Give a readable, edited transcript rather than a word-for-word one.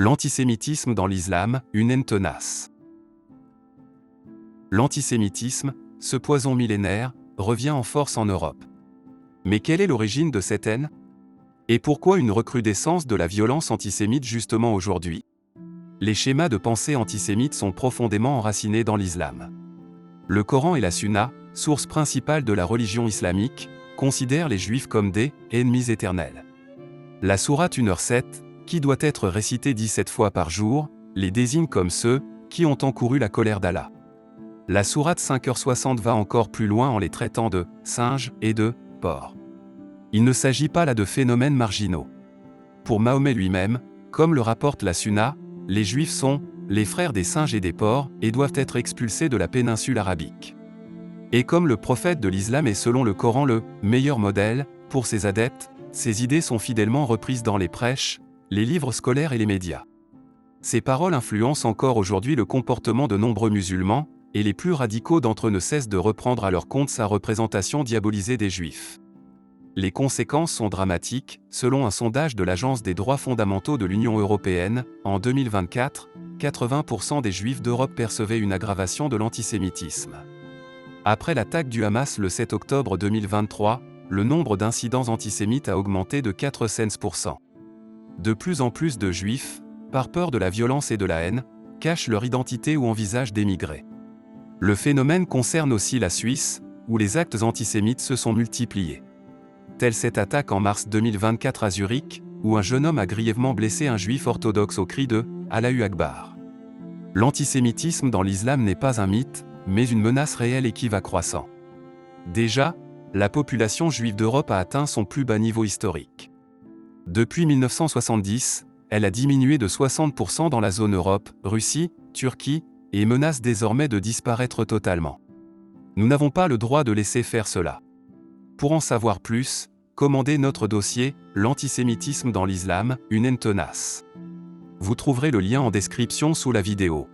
L'antisémitisme dans l'islam, une haine tenace. L'antisémitisme, ce poison millénaire, revient en force en Europe. Mais quelle est l'origine de cette haine? Et pourquoi une recrudescence de la violence antisémite justement aujourd'hui? Les schémas de pensée antisémites sont profondément enracinés dans l'islam. Le Coran et la Sunna, source principale de la religion islamique, considèrent les Juifs comme des « ennemis éternels ». La sourate 1h7, qui doit être récitée 17 fois par jour, les désigne comme ceux qui ont encouru la colère d'Allah. La sourate 5h60 va encore plus loin en les traitant de « singes » et de « porcs ». Il ne s'agit pas là de phénomènes marginaux. Pour Mahomet lui-même, comme le rapporte la Sunna, les Juifs sont les frères des singes et des porcs et doivent être expulsés de la péninsule arabique. Et comme le prophète de l'islam est selon le Coran le meilleur modèle pour ses adeptes, ces idées sont fidèlement reprises dans les prêches, les livres scolaires et les médias. Ces paroles influencent encore aujourd'hui le comportement de nombreux musulmans, et les plus radicaux d'entre eux ne cessent de reprendre à leur compte sa représentation diabolisée des Juifs. Les conséquences sont dramatiques. Selon un sondage de l'Agence des droits fondamentaux de l'Union européenne, en 2024, 80% des Juifs d'Europe percevaient une aggravation de l'antisémitisme. Après l'attaque du Hamas le 7 octobre 2023, le nombre d'incidents antisémites a augmenté de 400%. De plus en plus de Juifs, par peur de la violence et de la haine, cachent leur identité ou envisagent d'émigrer. Le phénomène concerne aussi la Suisse, où les actes antisémites se sont multipliés. Telle cette attaque en mars 2024 à Zurich, où un jeune homme a grièvement blessé un juif orthodoxe au cri de « Allahu Akbar ». L'antisémitisme dans l'islam n'est pas un mythe, mais une menace réelle et qui va croissant. Déjà, la population juive d'Europe a atteint son plus bas niveau historique. Depuis 1970, elle a diminué de 60% dans la zone Europe, Russie, Turquie, et menace désormais de disparaître totalement. Nous n'avons pas le droit de laisser faire cela. Pour en savoir plus, commandez notre dossier « L'antisémitisme dans l'islam, une haine tenace ». Vous trouverez le lien en description sous la vidéo.